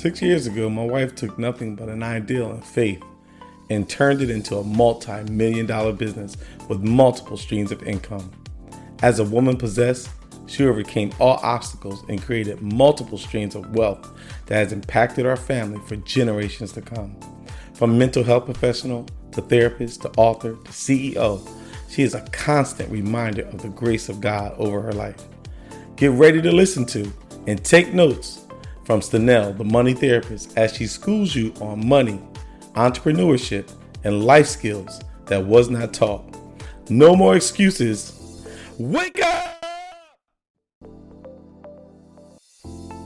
6 years ago, my wife took nothing but an ideal and faith and turned it into a multi-million-dollar business with multiple streams of income. As a woman possessed, she overcame all obstacles and created multiple streams of wealth that has impacted our family for generations to come. From mental health professional to therapist to author to CEO, she is a constant reminder of the grace of God over her life. Get ready to listen to and take notes from Stenell, the money therapist, as she schools you on money, entrepreneurship, and life skills that was not taught. No more excuses. Wake up!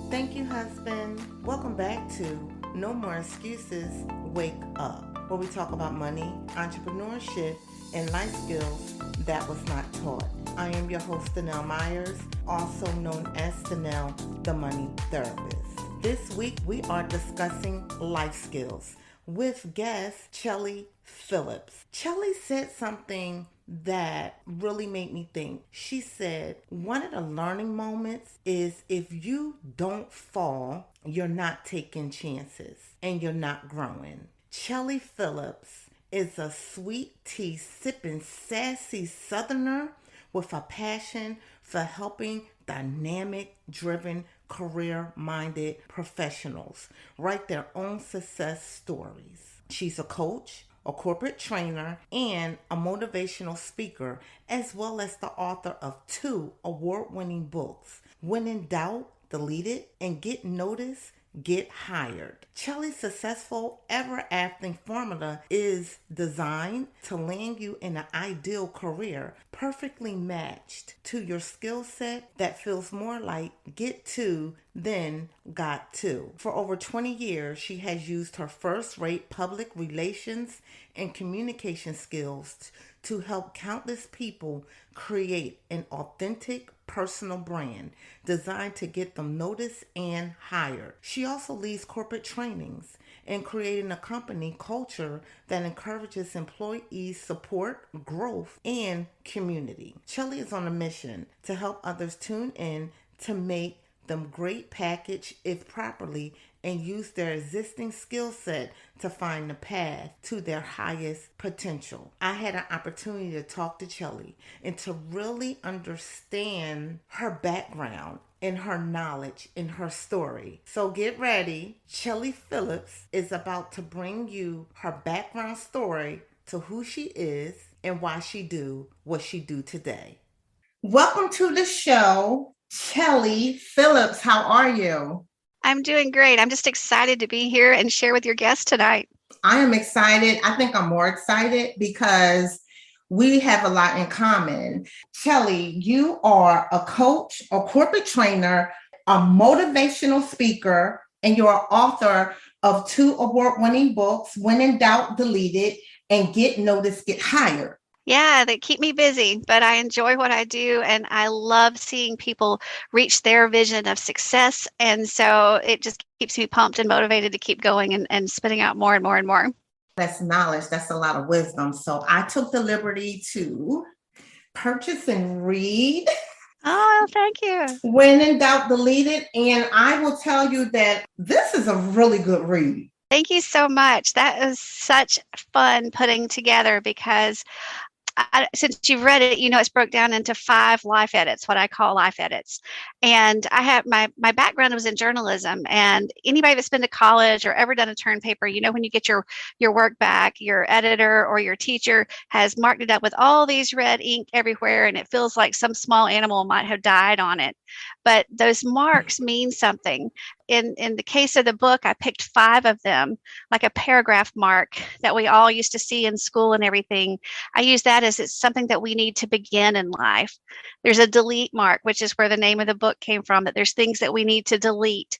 Thank you, husband. Welcome back to No More Excuses, Wake Up, where we talk about money, entrepreneurship, and life skills that was not taught. I am your host, Stenell Myers, also known as Stenell, the money therapist. This week, we are discussing life skills with guest Chellie Phillips. Chellie said something that really made me think. She said, one of the learning moments is if you don't fall, you're not taking chances and you're not growing. Chellie Phillips is a sweet tea sipping sassy southerner with a passion for helping dynamic driven career-minded professionals write their own success stories. She's a coach, a corporate trainer, and a motivational speaker, as well as the author of 2 award-winning books, When in Doubt, Delete It, and Get Noticed, Get Hired. Chellie's successful ever-after formula is designed to land you in an ideal career, perfectly matched to your skill set that feels more like get to than got to. For over 20 years, she has used her first-rate public relations and communication skills to help countless people create an authentic personal brand designed to get them noticed and hired. She also leads corporate trainings and creating a company culture that encourages employees support, growth, and community. Chellie is on a mission to help others tune in to make them great package if properly and use their existing skill set to find the path to their highest potential. I had an opportunity to talk to Chellie and to really understand her background and her knowledge and her story. So get ready. Chellie Phillips is about to bring you her background story to who she is and why she do what she do today. Welcome to the show, Chellie Phillips. How are you? I'm doing great. I'm just excited to be here and share with your guests tonight. I am excited. I think I'm more excited because we have a lot in common. Chellie, you are a coach, a corporate trainer, a motivational speaker, and you're an author of 2 award-winning books, When in Doubt, Delete It, and Get Noticed, Get Hired. Yeah, they keep me busy, but I enjoy what I do and I love seeing people reach their vision of success. And so it just keeps me pumped and motivated to keep going and spitting out more and more and more. That's knowledge. That's a lot of wisdom. So I took the liberty to purchase and read Oh, thank you. When in Doubt, Delete It. And I will tell you that this is a really good read. Thank you so much. That is such fun putting together because since you've read it, you know it's broke down into 5 life edits, what I call life edits. And I have my background was in journalism, and anybody that's been to college or ever done a term paper, you know when you get your work back, your editor or your teacher has marked it up with all these red ink everywhere, and it feels like some small animal might have died on it. But those marks mean something. In the case of the book, I picked 5 of them, like a paragraph mark that we all used to see in school and everything. I use that as it's something that we need to begin in life. There's a delete mark, which is where the name of the book came from, that there's things that we need to delete.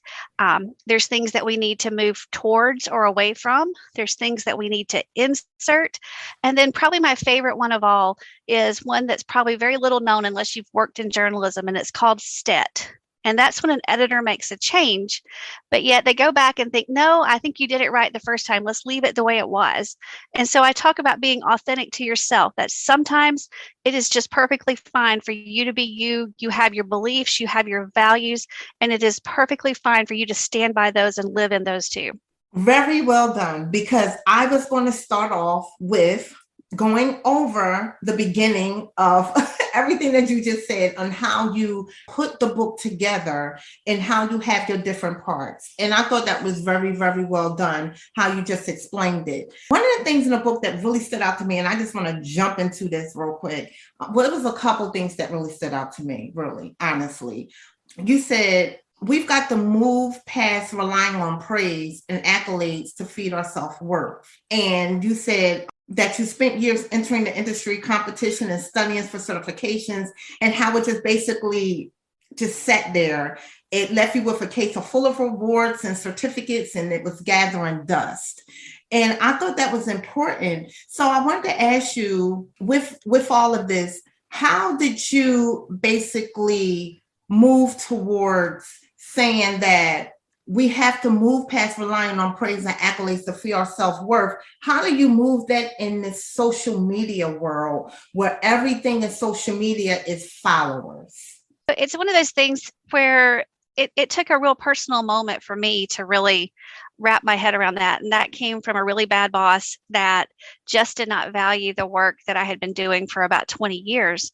There's things that we need to move towards or away from. There's things that we need to insert. And then probably my favorite one of all is one that's probably very little known unless you've worked in journalism, and it's called STET. And that's when an editor makes a change, but yet they go back and think, no, I think you did it right the first time. Let's leave it the way it was. And so I talk about being authentic to yourself, that sometimes it is just perfectly fine for you to be you. You have your beliefs, you have your values, and it is perfectly fine for you to stand by those and live in those too. Very well done, because I was going to start off with going over the beginning of everything that you just said on how you put the book together and how you have your different parts. And I thought that was very, very well done, how you just explained it. One of the things in the book that really stood out to me, and I just want to jump into this real quick. Well, it was a couple things that really stood out to me, really, honestly. You said, we've got to move past relying on praise and accolades to feed our self-worth. And you said that you spent years entering the industry competition and studying for certifications, and how it just basically just sat there. It left you with a case full of rewards and certificates, and it was gathering dust. And I thought that was important. So I wanted to ask you, with all of this, how did you basically move towards saying that we have to move past relying on praise and accolades to feel our self-worth? How do you move that in this social media world where everything in social media is followers? It's one of those things where it took a real personal moment for me to really wrap my head around that. And that came from a really bad boss that just did not value the work that I had been doing for about 20 years.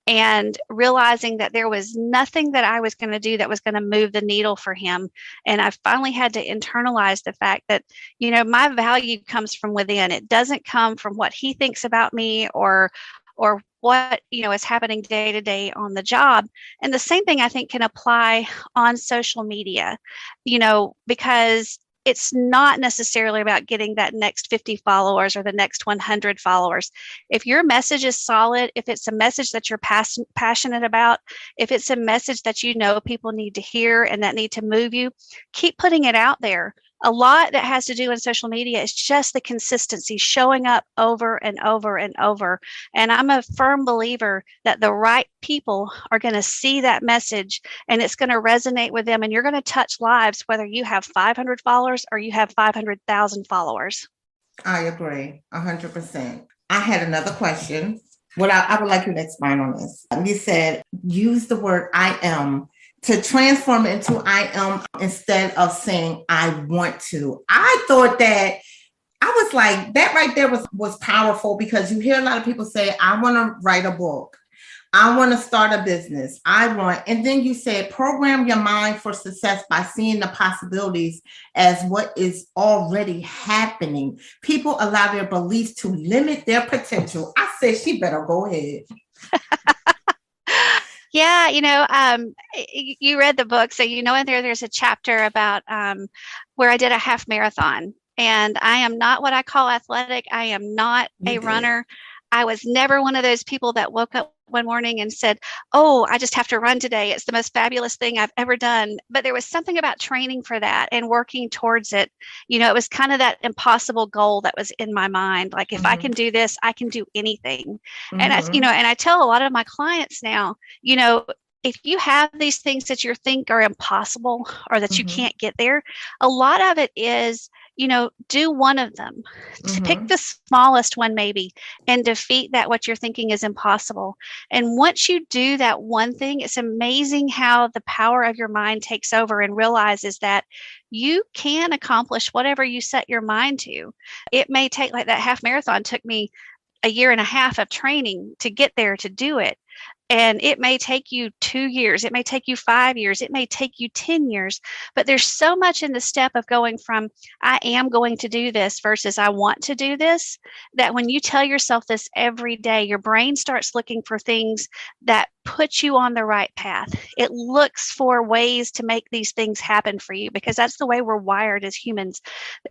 And realizing that there was nothing that I was going to do that was going to move the needle for him. And I finally had to internalize the fact that, my value comes from within. It doesn't come from what he thinks about me or what, is happening day to day on the job. And the same thing I think can apply on social media, because it's not necessarily about getting that next 50 followers or the next 100 followers. If your message is solid, if it's a message that you're passionate about, if it's a message that people need to hear and that need to move you, keep putting it out there. A lot that has to do in social media is just the consistency, showing up over and over and over. And I'm a firm believer that the right people are going to see that message and it's going to resonate with them, and you're going to touch lives, whether you have 500 followers or you have 500,000 followers. I agree 100%. I had another question. I would like you to expand on this. You said, use the word I am to transform it into I am instead of saying I want to. I thought that, I was like, that right there was powerful, because you hear a lot of people say, I want to write a book. I want to start a business. And then you said, program your mind for success by seeing the possibilities as what is already happening. People allow their beliefs to limit their potential. I said, she better go ahead. Yeah, you read the book, so in there's a chapter about where I did a half marathon, and I am not what I call athletic. I am not a runner. I was never one of those people that woke up one morning and said, oh, I just have to run today. It's the most fabulous thing I've ever done. But there was something about training for that and working towards it. It was kind of that impossible goal that was in my mind. Like, if I can do this, I can do anything. And I tell a lot of my clients now, if you have these things that you think are impossible or that you can't get there, a lot of it is, do one of them. Pick the smallest one maybe and defeat that what you're thinking is impossible. And once you do that one thing, it's amazing how the power of your mind takes over and realizes that you can accomplish whatever you set your mind to. It may take, like that half marathon took me a year and a half of training to get there to do it. And it may take you 2 years, it may take you 5 years, it may take you 10 years, but there's so much in the step of going from I am going to do this versus I want to do this, that when you tell yourself this every day, your brain starts looking for things that put you on the right path. It looks for ways to make these things happen for you, because that's the way we're wired as humans.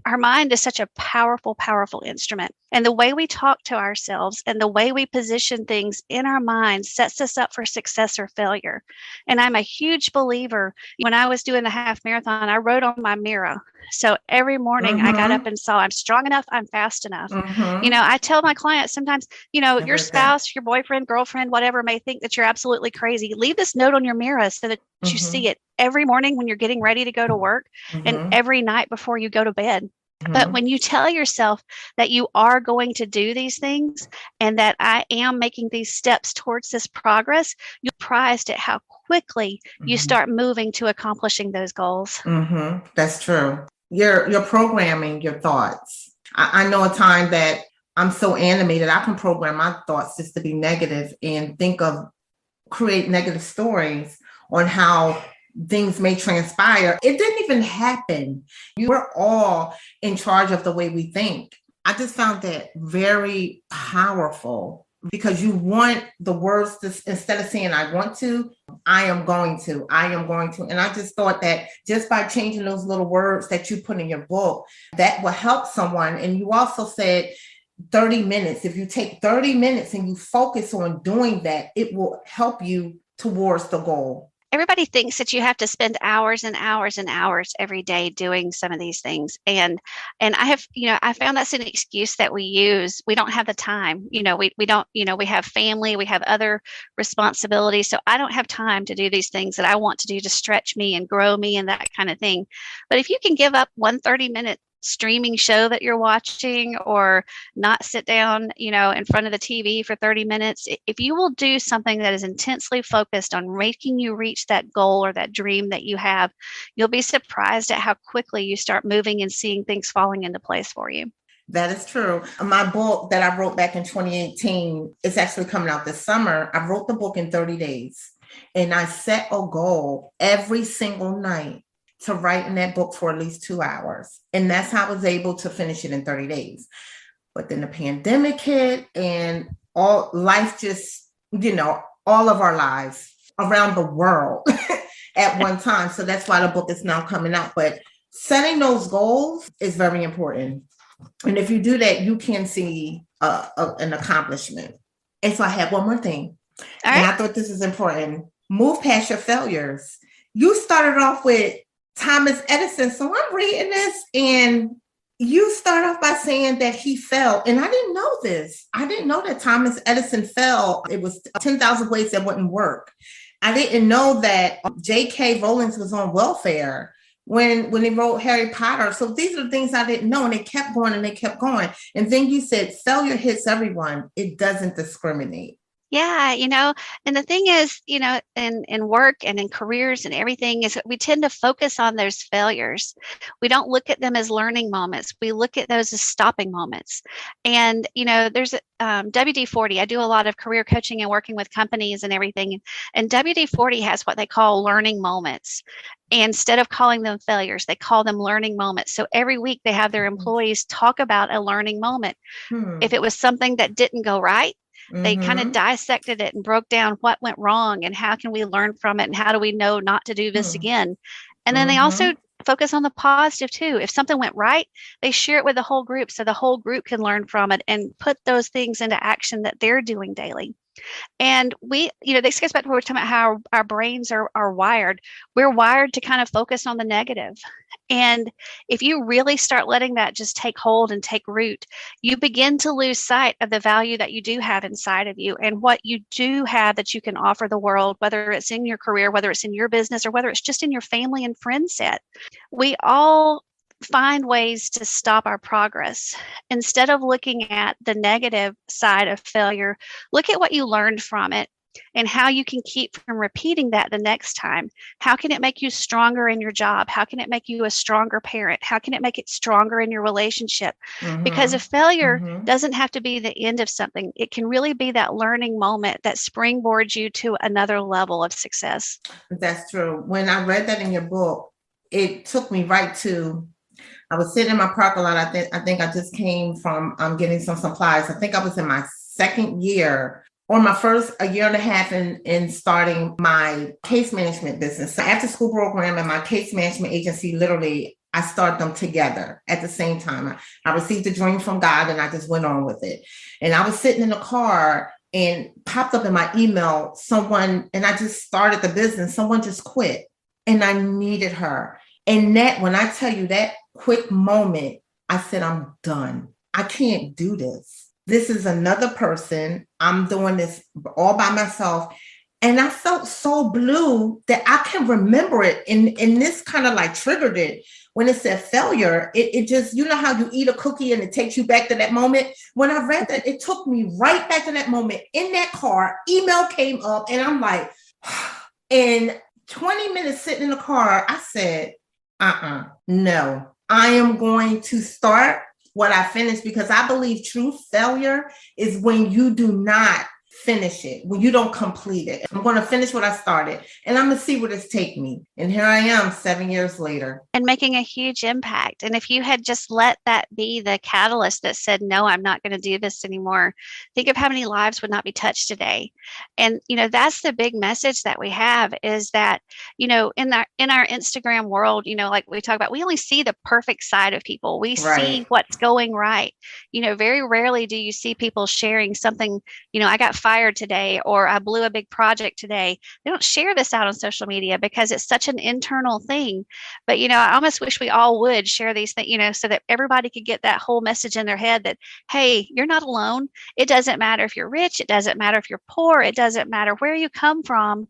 Our mind is such a powerful, powerful instrument. And the way we talk to ourselves and the way we position things in our minds sets us up for success or failure. And I'm a huge believer. When I was doing the half marathon, I wrote on my mirror. So every morning I got up and saw, I'm strong enough, I'm fast enough. I tell my clients sometimes, your spouse, your boyfriend, girlfriend, whatever, may think that you're absolutely absolutely crazy, leave this note on your mirror so that you see it every morning when you're getting ready to go to work and every night before you go to bed. But when you tell yourself that you are going to do these things and that I am making these steps towards this progress, you're surprised at how quickly you start moving to accomplishing those goals. That's true. You're programming your thoughts. I know a time that I'm so animated, I can program my thoughts just to be negative and create negative stories on how things may transpire. It didn't even happen. We're all in charge of the way we think. I just found that very powerful because you want the words to, instead of saying I want to, I am going to. And I just thought that just by changing those little words that you put in your book, that will help someone. And you also said 30 minutes. If you take 30 minutes and you focus on doing that, it will help you towards the goal. Everybody thinks that you have to spend hours and hours and hours every day doing some of these things. And I have, I found that's an excuse that we use. We don't have the time. We don't, we have family, we have other responsibilities. So I don't have time to do these things that I want to do to stretch me and grow me and that kind of thing. But if you can give up 1 30-minute streaming show that you're watching or not sit down, in front of the TV for 30 minutes, if you will do something that is intensely focused on making you reach that goal or that dream that you have, you'll be surprised at how quickly you start moving and seeing things falling into place for you. That is true. My book that I wrote back in 2018 is actually coming out this summer. I wrote the book in 30 days and I set a goal every single night to write in that book for at least 2 hours. And that's how I was able to finish it in 30 days. But then the pandemic hit and all life just, all of our lives around the world at one time. So that's why the book is now coming out. But setting those goals is very important. And if you do that, you can see an accomplishment. And so I have one more thing. All right. And I thought this is important. Move past your failures. You started off with Thomas Edison. So I'm reading this and you start off by saying that he fell. And I didn't know this. I didn't know that Thomas Edison fell. It was 10,000 ways that wouldn't work. I didn't know that J.K. Rowling was on welfare when he wrote Harry Potter. So these are the things I didn't know. And they kept going and they kept going. And then you said failure hits everyone. It doesn't discriminate. Yeah, and the thing is, in work and in careers and everything is that we tend to focus on those failures. We don't look at them as learning moments. We look at those as stopping moments. And, there's WD-40. I do a lot of career coaching and working with companies and everything. And WD-40 has what they call learning moments. And instead of calling them failures, they call them learning moments. So every week they have their employees talk about a learning moment. If it was something that didn't go right, they kind of dissected it and broke down what went wrong and how can we learn from it and how do we know not to do this again. And then they also focus on the positive too. If something went right, they share it with the whole group so the whole group can learn from it and put those things into action that they're doing daily. And this goes back to what we're talking about, how our brains are wired. We're wired to kind of focus on the negative. And if you really start letting that just take hold and take root, you begin to lose sight of the value that you do have inside of you and what you do have that you can offer the world, whether it's in your career, whether it's in your business, or whether it's just in your family and friend set. We all find ways to stop our progress. Instead of looking at the negative side of failure, look at what you learned from it and how you can keep from repeating that the next time. How can it make you stronger in your job? How can it make you a stronger parent? How can it make it stronger in your relationship? Because a failure doesn't have to be the end of something. It can really be that learning moment that springboards you to another level of success. That's true. When I read that in your book, it took me right to, I was sitting in my parking lot. I think I just came from getting some supplies. I think I was in my second year or my first a year and a half in starting my case management business. So after school program and my case management agency, literally, I started them together at the same time. I received a dream from God and I just went on with it. And I was sitting in the car and popped up in my email, and I just started the business. Someone just quit and I needed her. And that, when I tell you that quick moment, I said, I'm done. I can't do this. This is another person. I'm doing this all by myself. And I felt so blue that I can remember it. And this kind of like triggered it. When it said failure, it just, you know how you eat a cookie and it takes you back to that moment? When I read that, it took me right back to that moment in that car. Email came up and I'm like, in 20 minutes sitting in the car, I said, no, I am going to start what I finished, because I believe true failure is when you do not finish it, when you don't complete it. I'm going to finish what I started, and I'm going to see where this take me. And here I am 7 years later. And making a huge impact. And if you had just let that be the catalyst that said, no, I'm not going to do this anymore, think of how many lives would not be touched today. And, that's the big message that we have, is that, in our Instagram world, like we talk about, we only see the perfect side of people. We see what's going right. Very rarely do you see people sharing something, I got fired today, or I blew a big project today. They don't share this out on social media because it's such an internal thing. But, I almost wish we all would share these things, so that everybody could get that whole message in their head that, hey, you're not alone. It doesn't matter if you're rich. It doesn't matter if you're poor. It doesn't matter where you come from.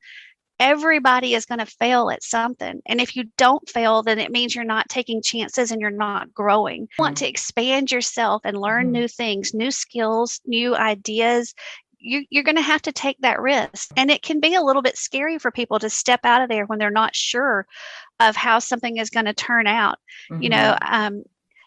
Everybody is going to fail at something. And if you don't fail, then it means you're not taking chances and you're not growing. You want to expand yourself and learn new things, new skills, new ideas. You're going to have to take that risk. And it can be a little bit scary for people to step out of there when they're not sure of how something is going to turn out.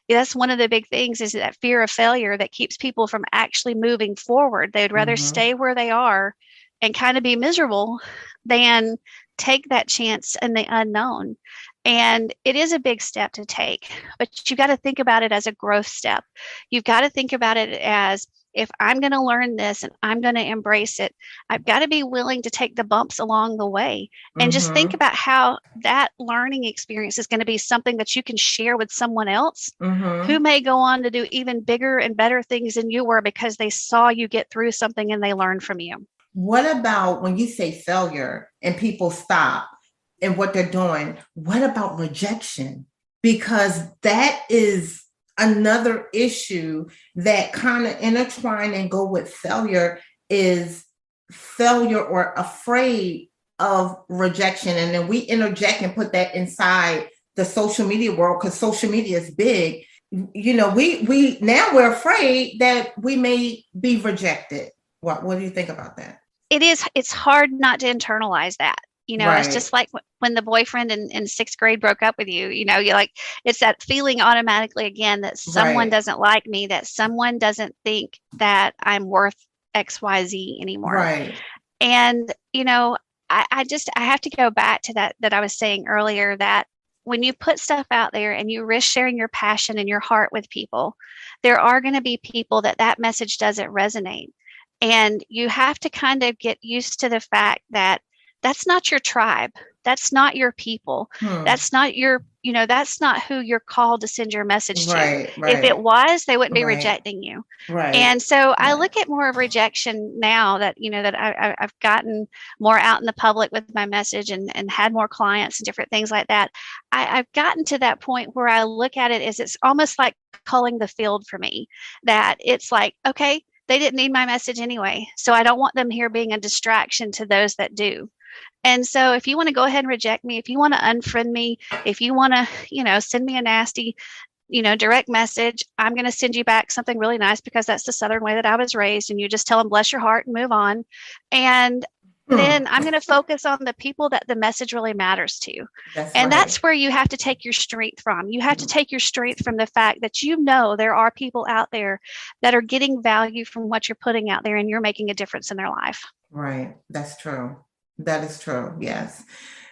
That's one of the big things, is that fear of failure that keeps people from actually moving forward. They would rather stay where they are and kind of be miserable than take that chance in the unknown. And it is a big step to take, but you've got to think about it as a growth step. You've got to think about it as, if I'm going to learn this and I'm going to embrace it, I've got to be willing to take the bumps along the way. And just think about how that learning experience is going to be something that you can share with someone else who may go on to do even bigger and better things than you were, because they saw you get through something and they learned from you. What about when you say failure and people stop in what they're doing? What about rejection? Because that is another issue that kind of intertwine and go with failure, is failure or afraid of rejection. And then we interject and put that inside the social media world, because social media is big. We now we're afraid that we may be rejected. What do you think about that? It's hard not to internalize that. It's just like when the boyfriend in 6th grade broke up with you, you're like, it's that feeling automatically again that someone doesn't like me, that someone doesn't think that I'm worth XYZ anymore. Right. And, I have to go back to that I was saying earlier, that when you put stuff out there and you risk sharing your passion and your heart with people, there are going to be people that message doesn't resonate. And you have to kind of get used to the fact that that's not your tribe. That's not your people. That's not that's not who you're called to send your message to. If it was, they wouldn't be rejecting you. And so I look at more of rejection now that, that I've gotten more out in the public with my message and had more clients and different things like that. I've gotten to that point where I look at it as, it's almost like culling the field for me, that it's like, okay, they didn't need my message anyway, so I don't want them here being a distraction to those that do. And so if you want to go ahead and reject me, if you want to unfriend me, if you want to, send me a nasty, direct message, I'm going to send you back something really nice, because that's the Southern way that I was raised. And you just tell them, bless your heart, and move on. And then I'm going to focus on the people that the message really matters to. That's where you have to take your strength from. You have to take your strength from the fact that, there are people out there that are getting value from what you're putting out there, and you're making a difference in their life. Right. That's true. That is true. Yes.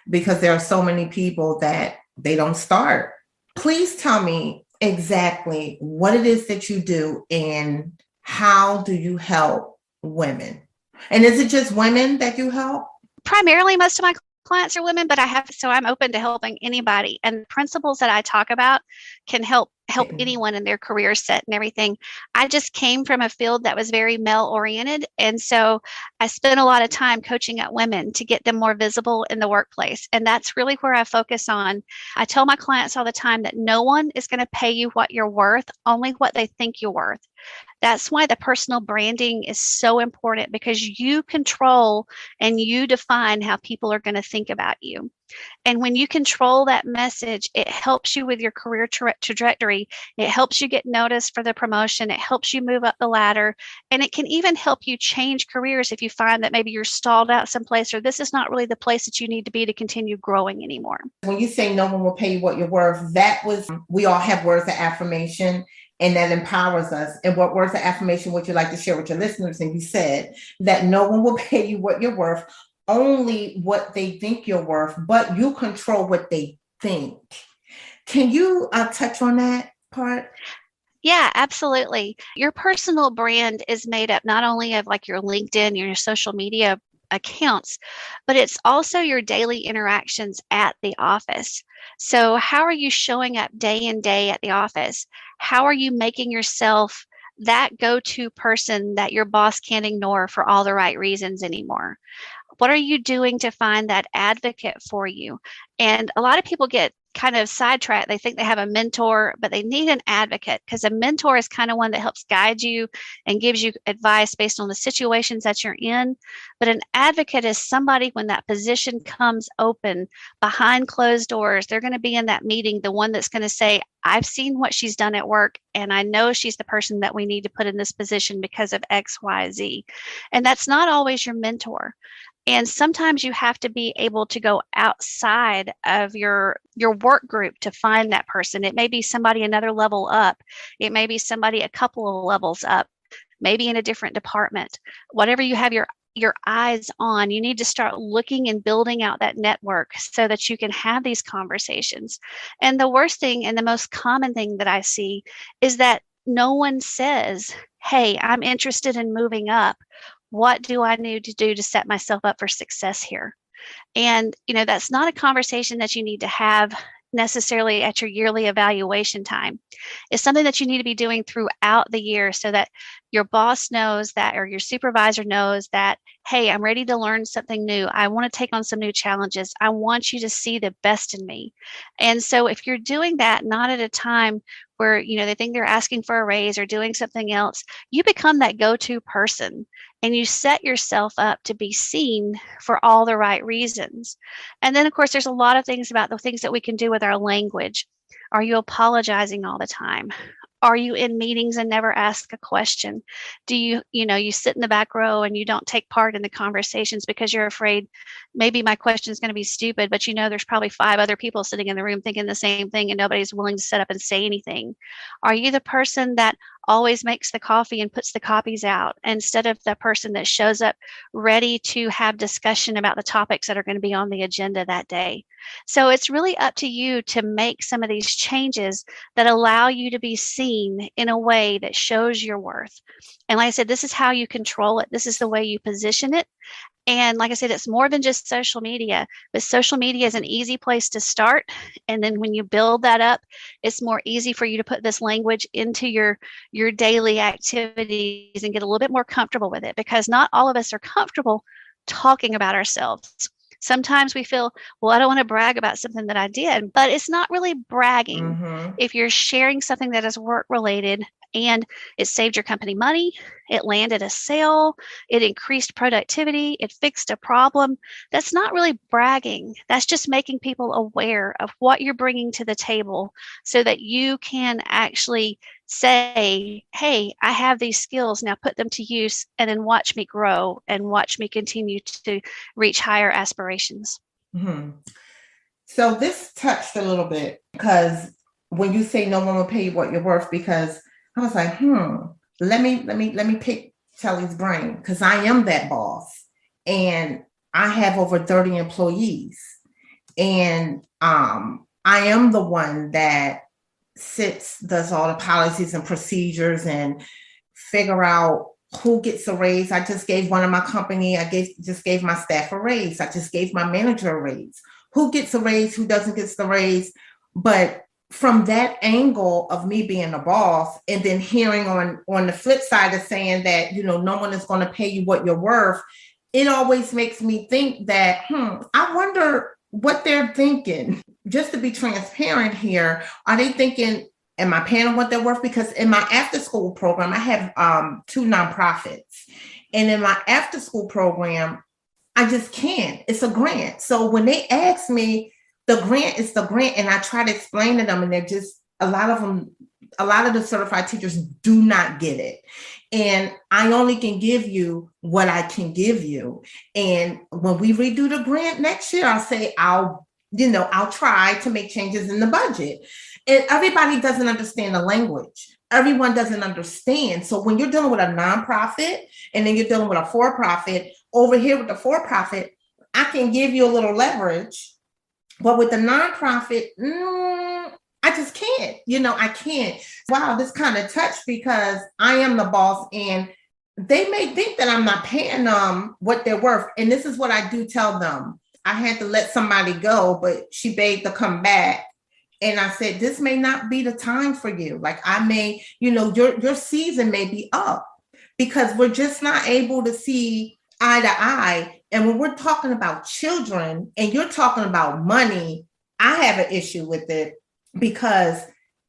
Because there are so many people that they don't start. Please tell me exactly what it is that you do and how do you help women? And is it just women that you help? Primarily, most of my clients are women, but I'm open to helping anybody. And the principles that I talk about can help help anyone in their career set and everything. I just came from a field that was very male oriented. And so I spent a lot of time coaching up women to get them more visible in the workplace. And that's really where I focus on. I tell my clients all the time that no one is going to pay you what you're worth, only what they think you're worth. That's why the personal branding is so important, because you control and you define how people are going to think about you. And when you control that message, it helps you with your career trajectory. It helps you get noticed for the promotion. It helps you move up the ladder. And it can even help you change careers if you find that maybe you're stalled out someplace, or this is not really the place that you need to be to continue growing anymore. When you say no one will pay you what you're worth, we all have words of affirmation, and that empowers us. And what words of affirmation would you like to share with your listeners? And you said that no one will pay you what you're worth, only what they think you're worth, but you control what they think. Can you touch on that part? Yeah, absolutely. Your personal brand is made up not only of like your LinkedIn, your social media accounts, but it's also your daily interactions at the office. So how are you showing up day in, day at the office? How are you making yourself that go-to person that your boss can't ignore for all the right reasons anymore? What are you doing to find that advocate for you? And a lot of people get kind of sidetracked. They think they have a mentor, but they need an advocate, because a mentor is kind of one that helps guide you and gives you advice based on the situations that you're in. But an advocate is somebody, when that position comes open behind closed doors, they're going to be in that meeting, the one that's going to say, I've seen what she's done at work, and I know she's the person that we need to put in this position because of X, Y, Z. And that's not always your mentor. And sometimes you have to be able to go outside of your work group to find that person. It may be somebody another level up. It may be somebody a couple of levels up, maybe in a different department. Whatever you have your eyes on, you need to start looking and building out that network so that you can have these conversations. And the worst thing and the most common thing that I see is that no one says, hey, I'm interested in moving up. What do I need to do to set myself up for success here? And, that's not a conversation that you need to have necessarily at your yearly evaluation time. It's something that you need to be doing throughout the year so that your boss knows that, or your supervisor knows that, hey, I'm ready to learn something new. I want to take on some new challenges. I want you to see the best in me. And so if you're doing that, not at a time where, they think they're asking for a raise or doing something else, you become that go-to person and you set yourself up to be seen for all the right reasons. And then, of course, there's a lot of things about the things that we can do with our language. Are you apologizing all the time? Are you in meetings and never ask a question? Do you sit in the back row and you don't take part in the conversations because you're afraid maybe my question is going to be stupid, but there's probably 5 other people sitting in the room thinking the same thing and nobody's willing to sit up and say anything? Are you the person that always makes the coffee and puts the copies out instead of the person that shows up ready to have discussion about the topics that are going to be on the agenda that day? So it's really up to you to make some of these changes that allow you to be seen in a way that shows your worth. And like I said, this is how you control it. This is the way you position it. And like I said, it's more than just social media, but social media is an easy place to start. And then when you build that up, it's more easy for you to put this language into your daily activities and get a little bit more comfortable with it, because not all of us are comfortable talking about ourselves. Sometimes we feel, well, I don't want to brag about something that I did, but it's not really bragging. Mm-hmm. If you're sharing something that is work related and it saved your company money, it landed a sale, it increased productivity, it fixed a problem, that's not really bragging. That's just making people aware of what you're bringing to the table so that you can actually say, hey, I have these skills, now put them to use, and then watch me grow and watch me continue to reach higher aspirations. Mm-hmm. So this touched a little bit, because when you say no one will pay you what you're worth, because I was like, let me pick Chellie's brain, because I am that boss and I have over 30 employees, and I am the one that does all the policies and procedures and figure out who gets a raise. I just gave one of my company, just gave my staff a raise. I just gave my manager a raise. Who gets a raise, who doesn't get the raise. But from that angle of me being a boss, and then hearing on the flip side of saying that, no one is going to pay you what you're worth, it always makes me think that, I wonder what they're thinking. Just to be transparent here, are they thinking, am I paying them what they're worth? Because in my after school program, I have 2 nonprofits. And in my after school program, I just can't. It's a grant. So when they ask me, the grant is the grant, and I try to explain to them, and they're just, a lot of the certified teachers do not get it. And I only can give you what I can give you. And when we redo the grant next year, I'll say, I'll try to make changes in the budget. And everybody doesn't understand the language. Everyone doesn't understand. So when you're dealing with a nonprofit and then you're dealing with a for-profit, over here with the for-profit, I can give you a little leverage. But with the nonprofit, I just can't. I can't. Wow, this kind of touched, because I am the boss, and they may think that I'm not paying them what they're worth. And this is what I do tell them. I had to let somebody go, but she begged to come back. And I said, this may not be the time for you. Like, I may, your season may be up, because we're just not able to see eye to eye. And when we're talking about children and you're talking about money, I have an issue with it, because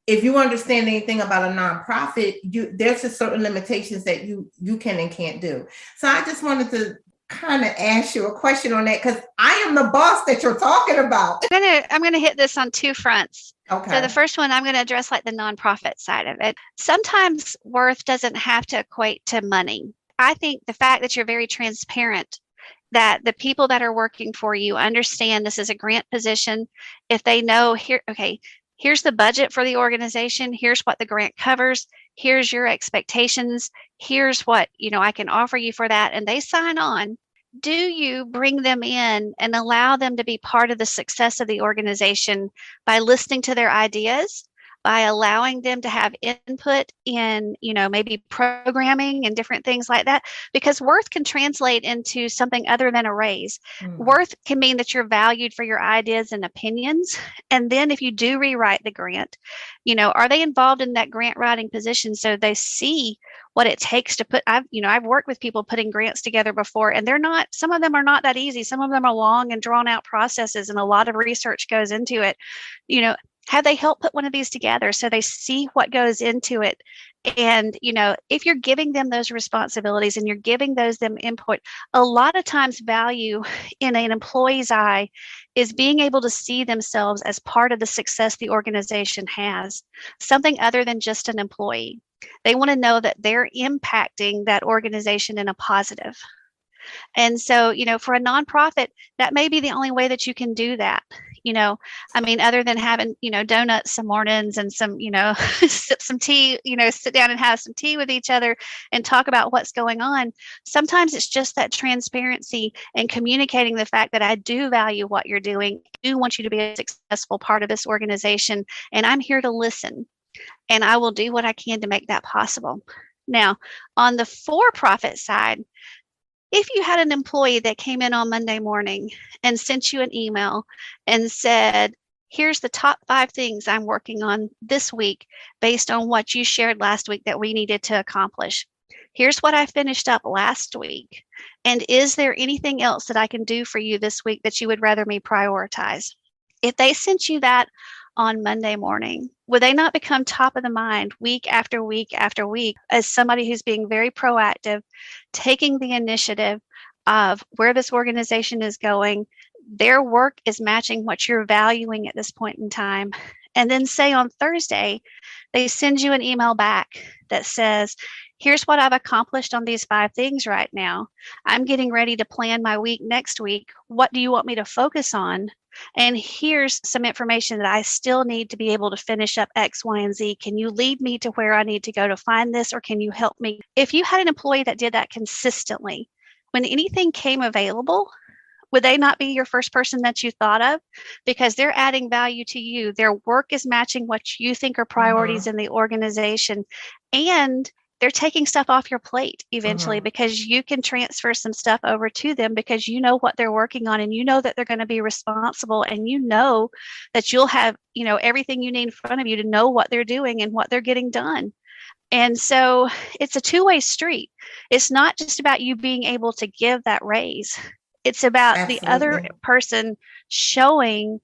if you understand anything about a nonprofit, there's a certain limitations that you can and can't do. So I just wanted to kind of ask you a question on that, because I am the boss that you're talking about. I'm gonna hit this on 2 fronts. Okay. So the first one, I'm going to address like the nonprofit side of it. Sometimes worth doesn't have to equate to money. I think the fact that you're very transparent, that the people that are working for you understand this is a grant position. If they know here's the budget for the organization, here's what the grant covers, here's your expectations, here's what, I can offer you for that, and they sign on. Do you bring them in and allow them to be part of the success of the organization by listening to their ideas, by allowing them to have input in, maybe programming and different things like that? Because worth can translate into something other than a raise. Worth can mean that you're valued for your ideas and opinions. And then if you do rewrite the grant, are they involved in that grant writing position so they see what it takes to put? I've worked with people putting grants together before, and some of them are not that easy. Some of them are long and drawn out processes, and a lot of research goes into it. Have they helped put one of these together so they see what goes into it? And, if you're giving them those responsibilities and you're giving them input, a lot of times value in an employee's eye is being able to see themselves as part of the success the organization has, something other than just an employee. They want to know that they're impacting that organization in a positive. And so, for a nonprofit, that may be the only way that you can do that. Other than having, donuts some mornings and some, sip some tea, sit down and have some tea with each other and talk about what's going on. Sometimes it's just that transparency and communicating the fact that I do value what you're doing. I do want you to be a successful part of this organization, and I'm here to listen, and I will do what I can to make that possible. Now, on the for-profit side, if you had an employee that came in on Monday morning and sent you an email and said, here's the top 5 things I'm working on this week based on what you shared last week that we needed to accomplish. Here's what I finished up last week. And is there anything else that I can do for you this week that you would rather me prioritize? If they sent you that on Monday morning, would they not become top of the mind week after week after week as somebody who's being very proactive, taking the initiative of where this organization is going? Their work is matching what you're valuing at this point in time. And then say on Thursday, they send you an email back that says, here's what I've accomplished on these 5 things right now. I'm getting ready to plan my week next week. What do you want me to focus on? And here's some information that I still need to be able to finish up X, Y, and Z. Can you lead me to where I need to go to find this, or can you help me? If you had an employee that did that consistently, when anything came available, would they not be your first person that you thought of? Because they're adding value to you. Their work is matching what you think are priorities in the organization. And they're taking stuff off your plate eventually Mm-hmm. because you can transfer some stuff over to them because you know what they're working on and you know that they're going to be responsible and you know that you'll have, everything you need in front of you to know what they're doing and what they're getting done. And so it's a two-way street. It's not just about you being able to give that raise. It's about the other Absolutely. person showing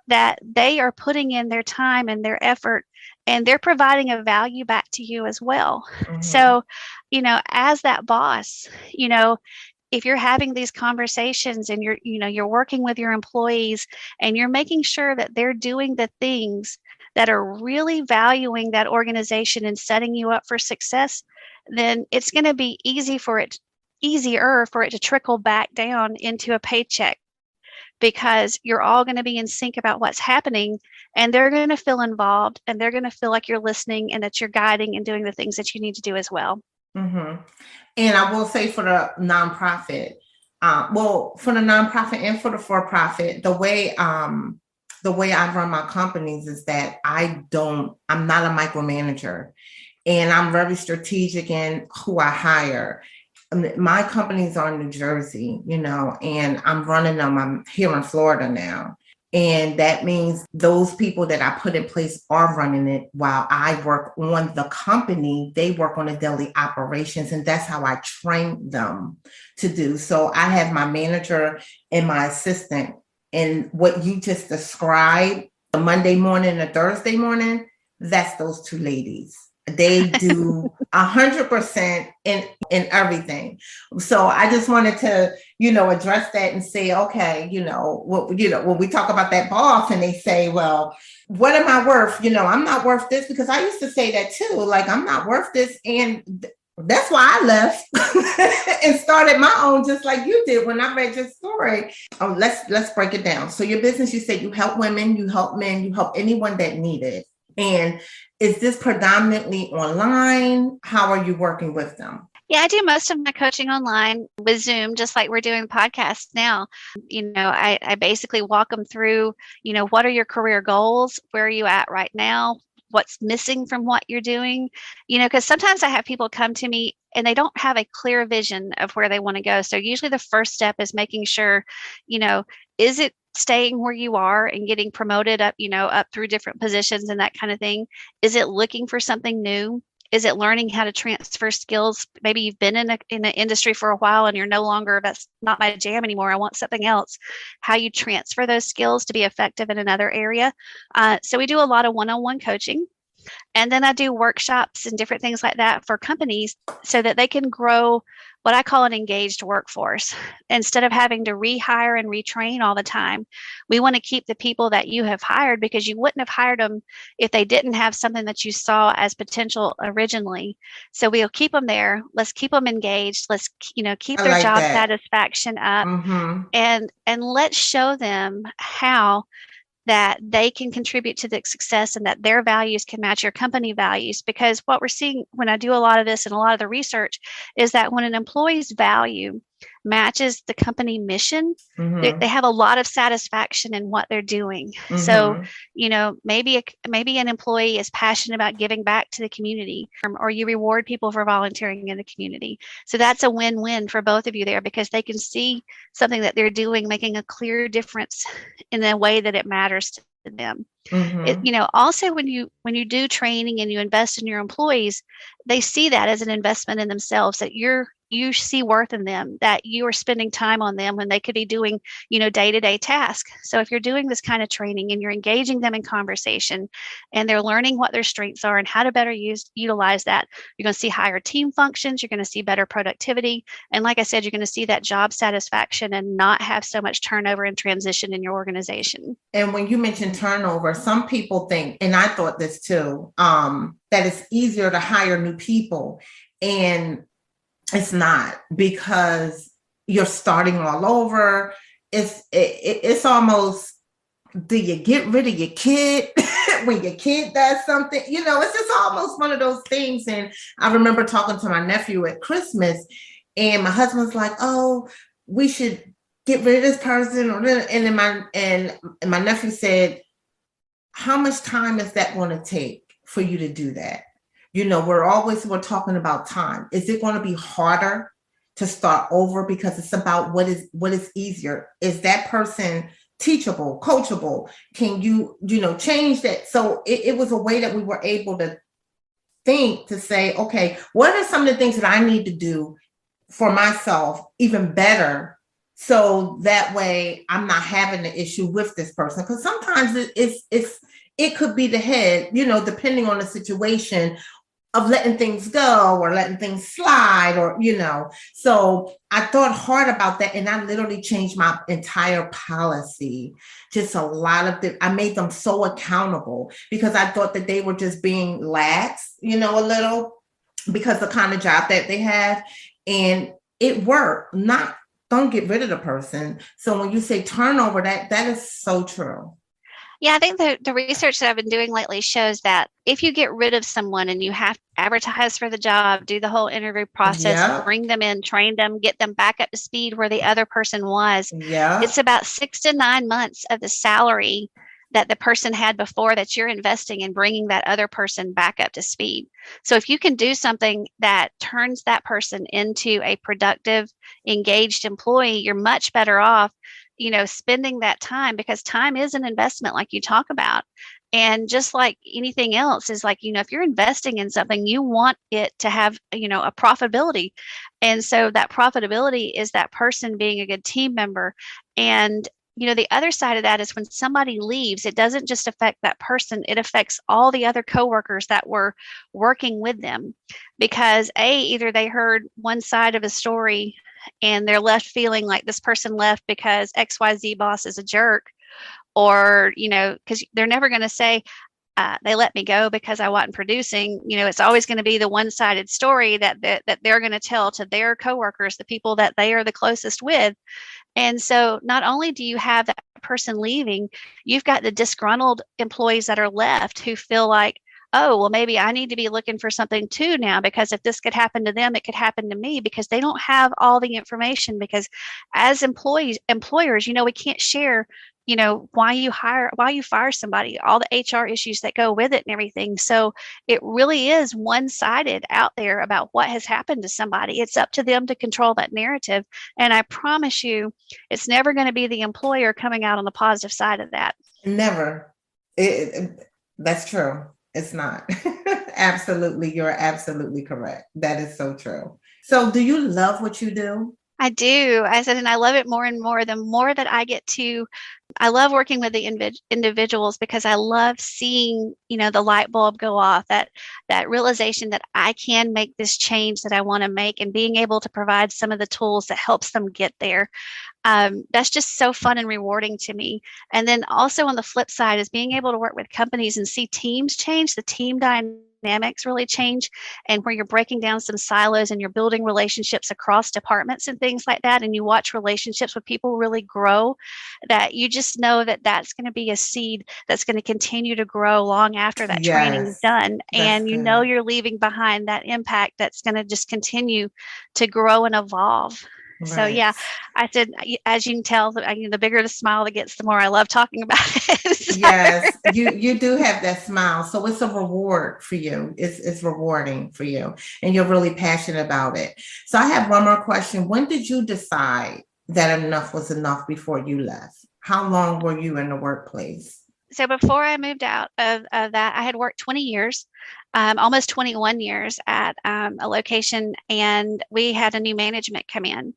that they are putting in their time and their effort and they're providing a value back to you as well. Mm-hmm. So, as that boss, if you're having these conversations and you're working with your employees and you're making sure that they're doing the things that are really valuing that organization and setting you up for success, then it's going to be easier for it to trickle back down into a paycheck because you're all going to be in sync about what's happening and they're going to feel involved and they're going to feel like you're listening and that you're guiding and doing the things that you need to do as well. Mm-hmm. And I will say for the nonprofit, for the nonprofit and for the for-profit, the way I run my companies is that I'm not a micromanager, and I'm very strategic in who I hire. My companies are in New Jersey, and I'm running them. I'm here in Florida now. And that means those people that I put in place are running it while I work on the company. They work on the daily operations, and that's how I train them to do. So I have my manager and my assistant. And what you just described, the Monday morning and Thursday morning, that's those two ladies. They do 100% in everything. So I just wanted to, address that and say, okay, when we talk about that boss and they say, well, what am I worth? I'm not worth this, because I used to say that too. Like, I'm not worth this. And that's why I left and started my own, just like you did when I read your story. Oh, let's break it down. So your business, you said you help women, you help men, you help anyone that need it. And is this predominantly online? How are you working with them? Yeah, I do most of my coaching online with Zoom, just like we're doing podcasts now. I basically walk them through, what are your career goals? Where are you at right now? What's missing from what you're doing? Because sometimes I have people come to me and they don't have a clear vision of where they want to go. So usually the first step is making sure, is it staying where you are and getting promoted up, up through different positions and that kind of thing? Is it looking for something new? Is it learning how to transfer skills? Maybe you've been in an industry for a while and you're no longer, that's not my jam anymore. I want something else. How you transfer those skills to be effective in another area. So we do a lot of one-on-one coaching. And then I do workshops and different things like that for companies so that they can grow what I call an engaged workforce. Instead of having to rehire and retrain all the time, we want to keep the people that you have hired because you wouldn't have hired them if they didn't have something that you saw as potential originally. So we'll keep them there. Let's keep them engaged. Let's, keep I their like job that. satisfaction up Mm-hmm. and let's show them how that they can contribute to the success and that their values can match your company values. Because what we're seeing when I do a lot of this and a lot of the research is that when an employee's value matches the company mission, Mm-hmm. they have a lot of satisfaction in what they're doing. Mm-hmm. So, maybe an employee is passionate about giving back to the community, or you reward people for volunteering in the community. So that's a win-win for both of you there because they can see something that they're doing making a clear difference in the way that it matters to them. Mm-hmm. Also when you do training and you invest in your employees, they see that as an investment in themselves, that you see worth in them, that you are spending time on them when they could be doing, day-to-day tasks. So if you're doing this kind of training and you're engaging them in conversation and they're learning what their strengths are and how to better utilize that, you're going to see higher team functions, you're going to see better productivity. And like I said, you're going to see that job satisfaction and not have so much turnover and transition in your organization. And when you mention turnover, some people think, and I thought this too, that it's easier to hire new people. And it's not, because you're starting all over. It's almost, do you get rid of your kid when your kid does something? It's just almost one of those things. And I remember talking to my nephew at Christmas, and my husband's like, "Oh, we should get rid of this person," and then my nephew said, "How much time is that going to take for you to do that?" we're talking about time. Is it going to be harder to start over because it's about what is easier? Is that person teachable, coachable? Can you change that? So it was a way that we were able to think, to say, okay, what are some of the things that I need to do for myself even better, so that way I'm not having the issue with this person? Because sometimes it could be the head, depending on the situation, of letting things go or letting things slide, or so I thought hard about that, and I literally changed my entire policy. Just a lot of I made them so accountable, because I thought that they were just being lax, a little, because the kind of job that they have. And it worked. Not Don't get rid of the person. So when you say turnover, that is so true. Yeah, I think the research that I've been doing lately shows that if you get rid of someone and you have to advertise for the job, do the whole interview process, Yeah. bring them in, train them, get them back up to speed where the other person was, Yeah. it's about 6 to 9 months of the salary that the person had before that you're investing in bringing that other person back up to speed. So if you can do something that turns that person into a productive, engaged employee, you're much better off, spending that time, because time is an investment, like you talk about. And just like anything else is like, if you're investing in something, you want it to have, a profitability. And so that profitability is that person being a good team member. And the other side of that is when somebody leaves, it doesn't just affect that person, it affects all the other coworkers that were working with them. Because either they heard one side of a story and they're left feeling like this person left because XYZ boss is a jerk, or, because they're never going to say, they let me go because I wasn't producing. It's always going to be the one-sided story that they're going to tell to their coworkers, the people that they are the closest with. And so not only do you have that person leaving, you've got the disgruntled employees that are left who feel like, oh, well, maybe I need to be looking for something too now, because if this could happen to them, it could happen to me, because they don't have all the information. Because as employers, we can't share, why you fire somebody, all the HR issues that go with it and everything. So it really is one-sided out there about what has happened to somebody. It's up to them to control that narrative. And I promise you, it's never going to be the employer coming out on the positive side of that. Never. That's true. It's not. Absolutely. You're absolutely correct. That is so true. So do you love what you do? I do. I said, and I love it more and more. The more that I get to, I love working with the individuals, because I love seeing, the light bulb go off, that realization that I can make this change that I want to make, and being able to provide some of the tools that helps them get there. That's just so fun and rewarding to me. And then also on the flip side is being able to work with companies and see teams change, the team dynamics really change, and where you're breaking down some silos and you're building relationships across departments and things like that. And you watch relationships with people really grow, that you just know that that's going to be a seed that's going to continue to grow long after that training is done. And you're leaving behind that impact that's going to just continue to grow and evolve. Right. So yeah, I said, as you can tell, the bigger the smile that gets, the more I love talking about it. So. Yes, you do have that smile, so it's a reward for you. It's rewarding for you, and you're really passionate about it. So I have one more question. When did you decide that enough was enough before you left? How long were you in the workplace? So before I moved out of that, I had worked 20 years, almost 21 years at a location, and we had a new management come in.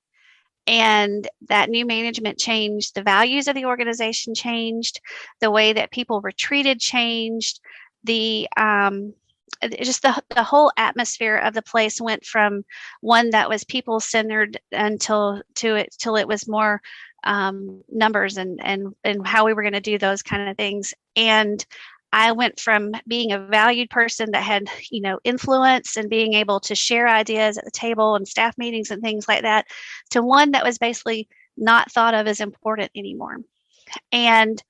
And that new management changed, the values of the organization changed, the way that people were treated changed, the whole atmosphere of the place went from one that was people centered till it was more numbers and how we were going to do those kind of things. And I went from being a valued person that had, influence and being able to share ideas at the table and staff meetings and things like that, to one that was basically not thought of as important anymore. And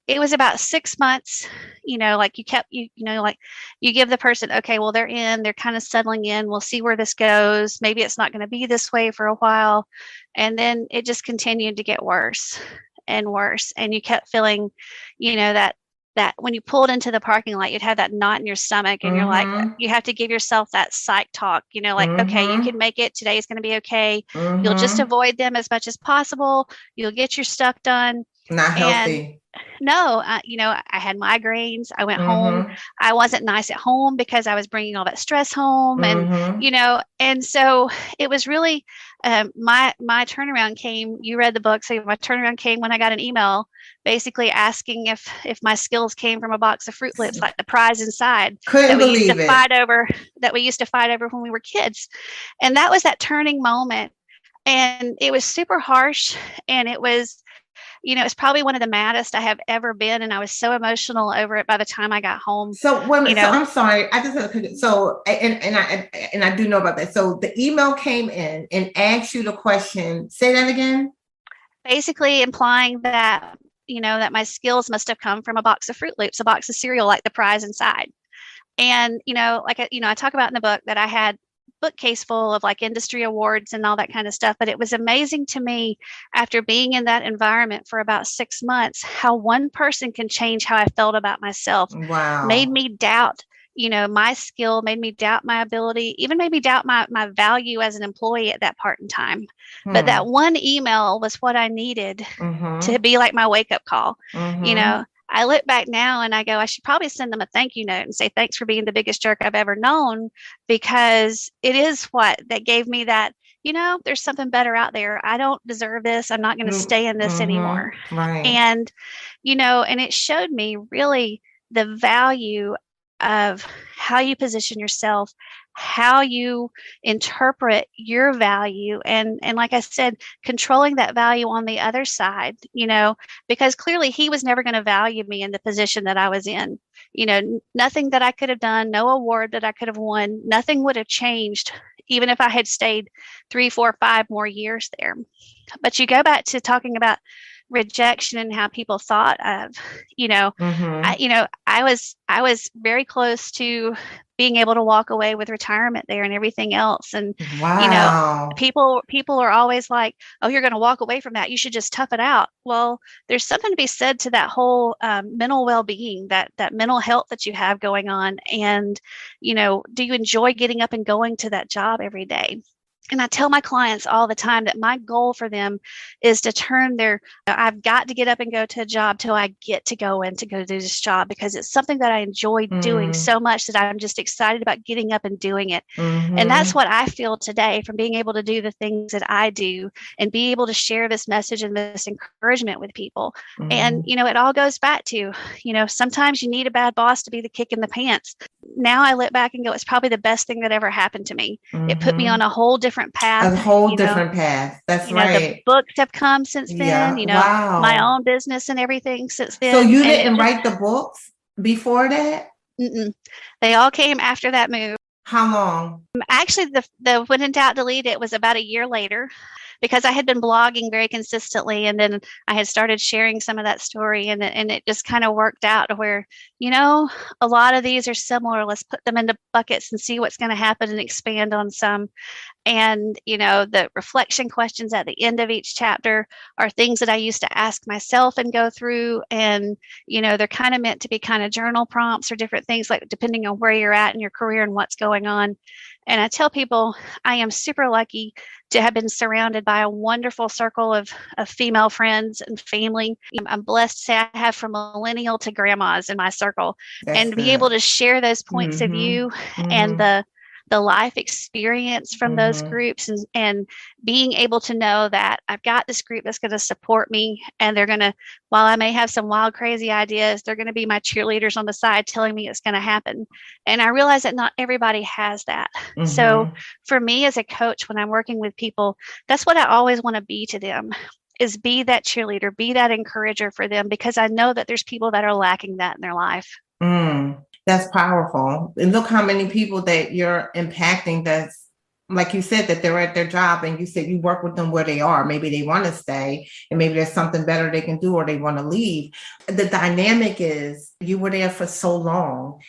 it was about 6 months, like you give the person, okay, well, they're kind of settling in. We'll see where this goes. Maybe it's not going to be this way for a while. And then it just continued to get worse and worse. And you kept feeling, that that when you pulled into the parking lot, you'd have that knot in your stomach and you're like, Mm-hmm. you have to give yourself that psych talk, like, okay, you Mm-hmm. can make it. Today is going to be okay. You'll just Mm-hmm. avoid them as much as possible. You'll get your stuff done. Not And healthy. no, I had migraines. I went home. Mm-hmm. I wasn't nice at home because I was bringing all that stress home, Mm-hmm. and so it was really my turnaround came. You read the book, so my turnaround came when I got an email, basically asking if my skills came from a box of Fruit Loops, like the prize inside Couldn't believe it. that we used to fight over when we were kids, and that was that turning moment. And it was super harsh, and it was it's probably one of the maddest I have ever been. And I was so emotional over it by the time I got home. So wait a minute. So know, I'm sorry. I just so and I do know about that. So the email came in and asked you the question. Say that again. Basically implying that, that my skills must have come from a box of Fruit Loops, a box of cereal, like the prize inside. And, I talk about in the book that I had bookcase full of like industry awards and all that kind of stuff. But it was amazing to me after being in that environment for about 6 months, how one person can change how I felt about myself, made Wow. me doubt, my skill, made me doubt my ability, even made me doubt my value as an employee at that part in time. But Hmm. that one email was what I needed to Mm-hmm. be like my wake up call. You Mm-hmm. know, I look back now and I go, I should probably send them a thank you note and say, thanks for being the biggest jerk I've ever known, because it is what that gave me that, there's something better out there. I don't deserve this. I'm not going to stay in this anymore. Mm-hmm. Right. And, and it showed me really the value of how you position yourself, how you interpret your value, and like I said, controlling that value on the other side, because clearly he was never going to value me in the position that I was in. Nothing that I could have done, no award that I could have won, nothing would have changed even if I had stayed 3, 4, 5 more years there. But you go back to talking about rejection and how people thought of, Mm-hmm. I was very close to being able to walk away with retirement there and everything else. And, you know, Wow. people are always like, oh, you're going to walk away from that. You should just tough it out. Well, there's something to be said to that whole mental well-being, that mental health that you have going on. And, do you enjoy getting up and going to that job every day? And I tell my clients all the time that my goal for them is to turn I've got to get up and go to a job till I get to go in to go do this job, because it's something that I enjoy doing Mm-hmm. so much that I'm just excited about getting up and doing it. And that's Mm-hmm. what I feel today from being able to do the things that I do and be able to share this message and this encouragement with people. And, Mm-hmm. it all goes back to, sometimes you need a bad boss to be the kick in the pants. Now I look back and go, it's probably the best thing that ever happened to me. It put me Mm-hmm. on a whole different path. A whole different path. That's The right. books have come since then, Yeah. my Wow. own business and everything since So then. you And it didn't just, write the books before that? they all came after that move. How long? Actually, the when in doubt, delete it was about a year later, because I had been blogging very consistently, and then I had started sharing some of that story, and it just kind of worked out to where, a lot of these are similar. Let's put them into buckets and see what's going to happen and expand on some. And, the reflection questions at the end of each chapter are things that I used to ask myself and go through. And, they're kind of meant to be kind of journal prompts or different things, like depending on where you're at in your career and what's going on. And I tell people I am super lucky to have been surrounded by a wonderful circle of female friends and family. I'm blessed to say I have from millennial to grandmas in my circle, That's and to be able good. to share those points of Mm-hmm. view and Mm-hmm. the life experience from those Mm-hmm. groups, and being able to know that I've got this group that's going to support me, and they're going to, while I may have some wild, crazy ideas, they're going to be my cheerleaders on the side telling me it's going to happen. And I realize that not everybody has that. So Mm-hmm. for me as a coach, when I'm working with people, that's what I always want to be to them, is be that cheerleader, be that encourager for them, because I know that there's people that are lacking that in their life. That's powerful. And look how many people that you're impacting. That's like you said, that they're at their job, and you said you work with them where they are. Maybe they want to stay, and maybe there's something better they can do, or they want to leave. The dynamic is you were there for so long.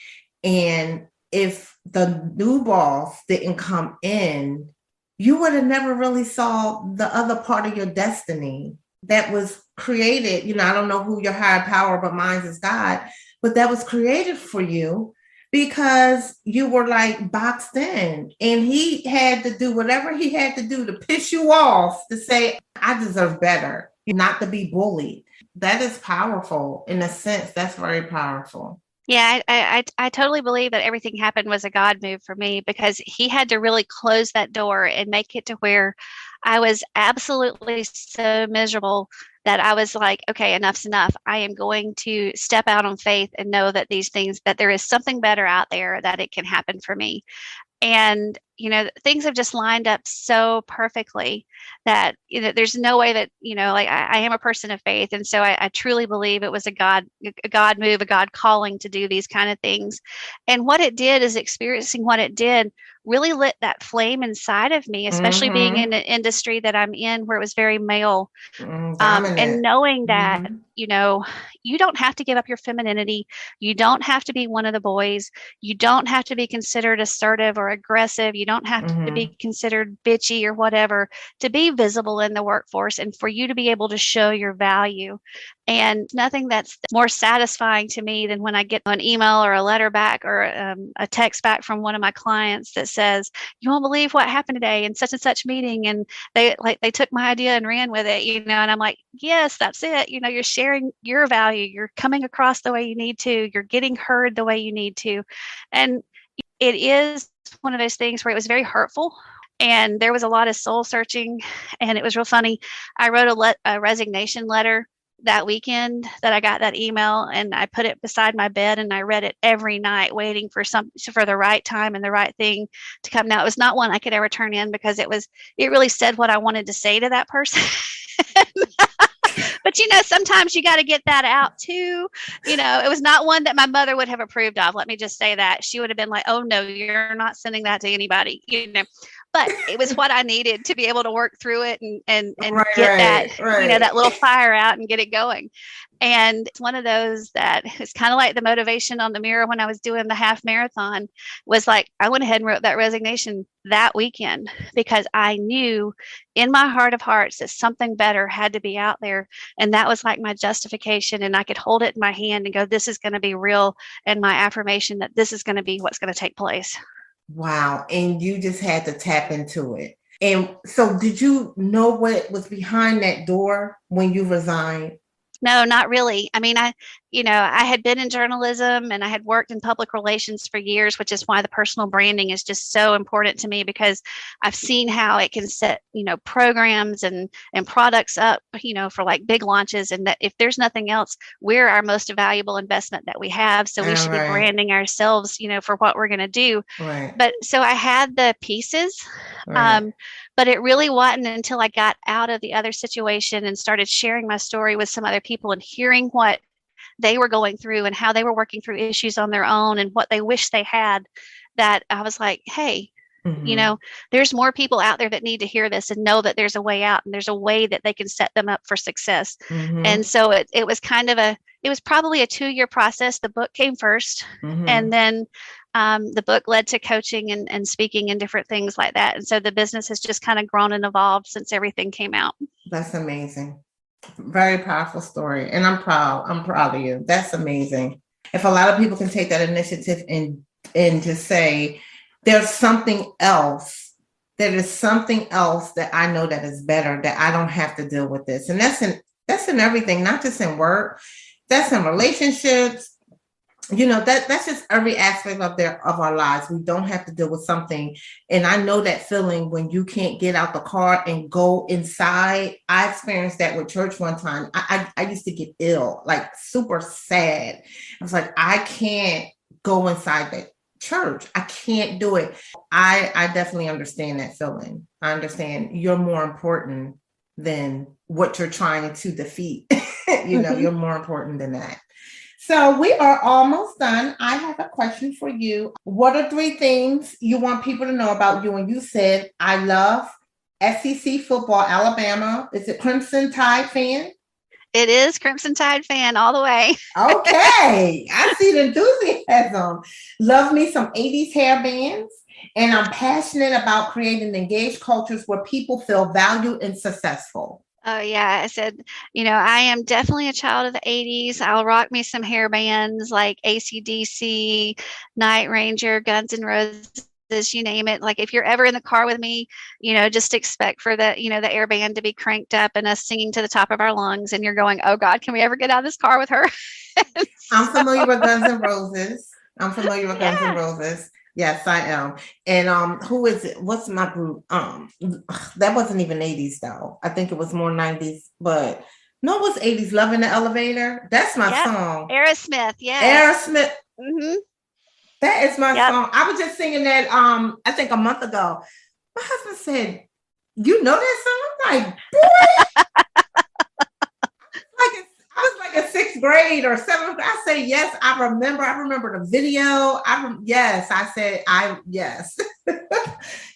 And if the new boss didn't come in, you would have never really saw the other part of your destiny that was created. I don't know who your higher power, but mine is God. but that was created for you because you were like boxed in, and he had to do whatever he had to do to piss you off to say, I deserve better, not to be bullied. That is powerful. In a sense, that's very powerful. Yeah, I totally believe that everything happened was a God move for me, because he had to really close that door and make it to where I was absolutely so miserable that I was like, okay, enough's enough. I am going to step out on faith and know that these things, that there is something better out there, that it can happen for me. And things have just lined up so perfectly that there's no way that like I am a person of faith, and so I truly believe it was a God move, a God calling to do these kind of things. And what it did is, experiencing what it did really lit that flame inside of me, especially being in an industry that I'm in where it was very male. And knowing that, you don't have to give up your femininity. You don't have to be one of the boys. You don't have to be considered assertive or aggressive. You don't have to be considered bitchy or whatever to be visible in the workforce, and for you to be able to show your value. And nothing that's more satisfying to me than when I get an email or a letter back, or a text back from one of my clients that says, you won't believe what happened today in such and such meeting. And they took my idea and ran with it, and I'm like, yes, that's it. You're sharing your value. You're coming across the way you need to. You're getting heard the way you need to. And it is one of those things where it was very hurtful. And there was a lot of soul searching, and it was real funny. I wrote a resignation letter that weekend that I got that email, and I put it beside my bed, and I read it every night, waiting for the right time and the right thing to come. Now, it was not one I could ever turn in, because it really said what I wanted to say to that person. But sometimes you got to get that out too. It was not one that my mother would have approved of. Let me just say that. She would have been like, oh no, you're not sending that to anybody, but it was what I needed to be able to work through it and get that, that little fire out and get it going. And it's one of those that is kind of like the motivation on the mirror when I was doing the half marathon, was like, I went ahead and wrote that resignation that weekend, because I knew in my heart of hearts that something better had to be out there. And that was like my justification. And I could hold it in my hand and go, this is going to be real. And my affirmation that this is going to be what's going to take place. Wow. And you just had to tap into it. And so did you know what was behind that door when you resigned? No, not really. I mean, I had been in journalism, and I had worked in public relations for years, which is why the personal branding is just so important to me, because I've seen how it can set, programs and products up, for like big launches, and that if there's nothing else, we're our most valuable investment that we have. So we should be branding ourselves, for what we're going to do. Right. But so I had the pieces. Right. But it really wasn't until I got out of the other situation and started sharing my story with some other people and hearing what they were going through and how they were working through issues on their own and what they wish they had, that I was like, hey, there's more people out there that need to hear this and know that there's a way out, and there's a way that they can set them up for success. And so it was kind of it was probably a 2-year process. The book came first, and then the book led to coaching and speaking and different things like that. And so the business has just kind of grown and evolved since everything came out. That's amazing. Very powerful story. And I'm proud of you. That's amazing. If a lot of people can take that initiative and just say, there's something else. There is something else that I know that is better, that I don't have to deal with this. And that's in everything, not just in work. That's in relationships. That's just every aspect of our lives. We don't have to deal with something. And I know that feeling when you can't get out the car and go inside. I experienced that with church one time. I used to get ill, like super sad. I was like, I can't go inside that church. I can't do it. I definitely understand that feeling. I understand you're more important than what you're trying to defeat. You're more important than that. So we are almost done. I have a question for you. What are 3 things you want people to know about you? And you said, I love SEC football, Alabama. Is it Crimson Tide fan? It is Crimson Tide fan all the way. Okay. I see the enthusiasm. Love me some 80s hair bands. And I'm passionate about creating engaged cultures where people feel valued and successful. Oh, yeah. I said, I am definitely a child of the 80s. I'll rock me some hair bands like AC/DC, Night Ranger, Guns N' Roses, you name it. Like if you're ever in the car with me, just expect for the air band to be cranked up and us singing to the top of our lungs. And you're going, oh God, can we ever get out of this car with her? I'm So, familiar with Guns N' Roses. I'm familiar with Guns N' yeah. Roses. Yes, I am. And who is it? What's my group? That wasn't even 80s though. I think it was more 90s, but no, it was 80s. Love in the Elevator. That's my Yep. song. Aerosmith. Yes. Aerosmith. Hmm. That is my Yep. song. I was just singing that I think a month ago. My husband said, "You know that song?" I'm like, boy, I was like in sixth grade or seventh grade. I say, yes, I remember the video. Yes, I said, yes.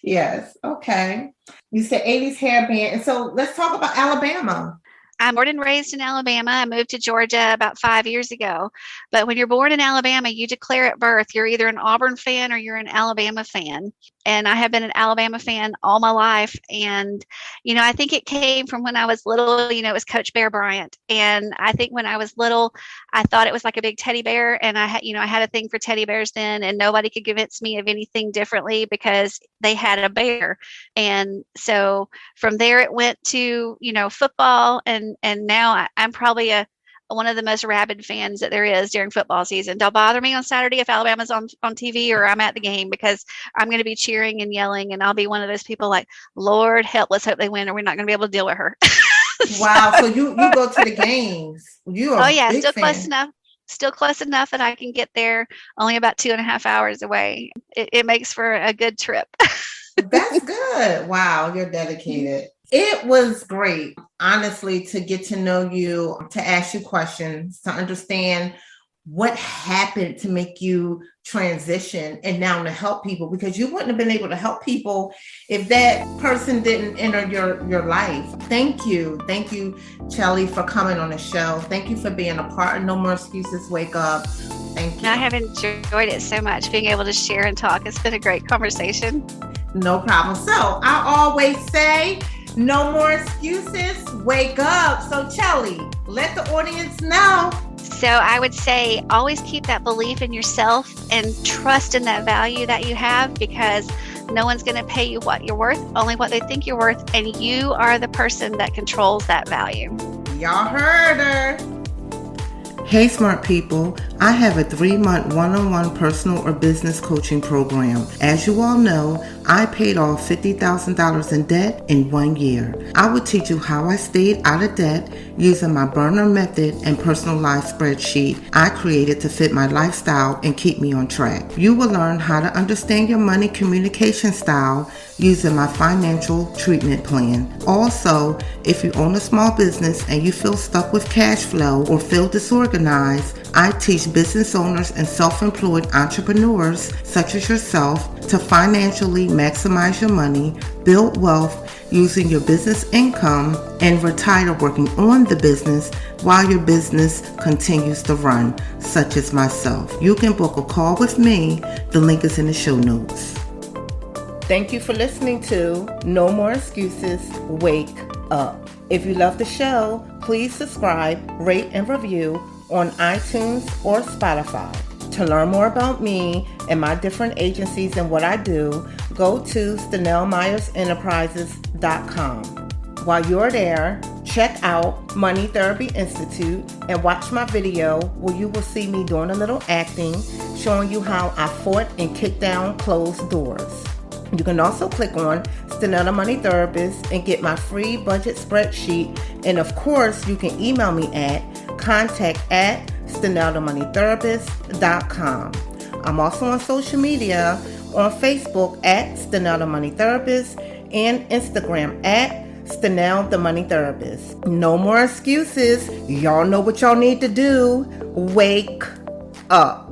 Yes. Okay. You said 80s hair band. And so let's talk about Alabama. I'm born and raised in Alabama. I moved to Georgia about 5 years ago. But when you're born in Alabama, you declare at birth you're either an Auburn fan or you're an Alabama fan. And I have been an Alabama fan all my life. And, I think it came from when I was little, it was Coach Bear Bryant. And I think when I was little, I thought it was like a big teddy bear. And I had a thing for teddy bears then, and nobody could convince me of anything differently because they had a bear. And so from there it went to football, and now I'm probably one of the most rabid fans that there is during football season. Don't bother me on Saturday if Alabama's on TV or I'm at the game, because I'm going to be cheering and yelling, and I'll be one of those people like, Lord help, let's hope they win or we're not going to be able to deal with her. Wow. So you go to the games. You are Oh yeah, a big still close enough that I can get there, only about 2.5 hours away. It makes for a good trip. That's good. Wow, you're dedicated. It was great, honestly, to get to know you, to ask you questions, to understand what happened to make you transition and now to help people, because you wouldn't have been able to help people if that person didn't enter your life. Thank you, Chellie, for coming on the show. Thank you for being a part of No More Excuses Wake Up. Thank you. I have enjoyed it so much, being able to share and talk. It's been a great conversation. No problem. So I always say, no more excuses, wake up. So Chellie, let the audience know. So I would say always keep that belief in yourself and trust in that value that you have, because no one's going to pay you what you're worth, only what they think you're worth. And you are the person that controls that value. Y'all heard her. Hey, smart people. I have a 3-month one-on-one personal or business coaching program. As you all know, I paid off $50,000 in debt in 1 year. I will teach you how I stayed out of debt using my burner method and personalized spreadsheet I created to fit my lifestyle and keep me on track. You will learn how to understand your money communication style using my financial treatment plan. Also, if you own a small business and you feel stuck with cash flow or feel disorganized, I teach business owners and self-employed entrepreneurs such as yourself to financially maximize your money, build wealth using your business income, and retire working on the business while your business continues to run, such as myself. You can book a call with me. The link is in the show notes. Thank you for listening to No More Excuses, Wake Up. If you love the show, please subscribe, rate, and review on iTunes or Spotify. To learn more about me and my different agencies and what I do, go to StenellMyersEnterprises.com. While you're there, check out Money Therapy Institute and watch my video where you will see me doing a little acting, showing you how I fought and kicked down closed doors. You can also click on Stenell the Money Therapist and get my free budget spreadsheet. And of course, you can email me at contact@StenellTheMoneyTherapist.com. I'm also on social media on Facebook at Stenell the Money Therapist and Instagram at Stenell the Money Therapist. No more excuses. Y'all know what y'all need to do. Wake up.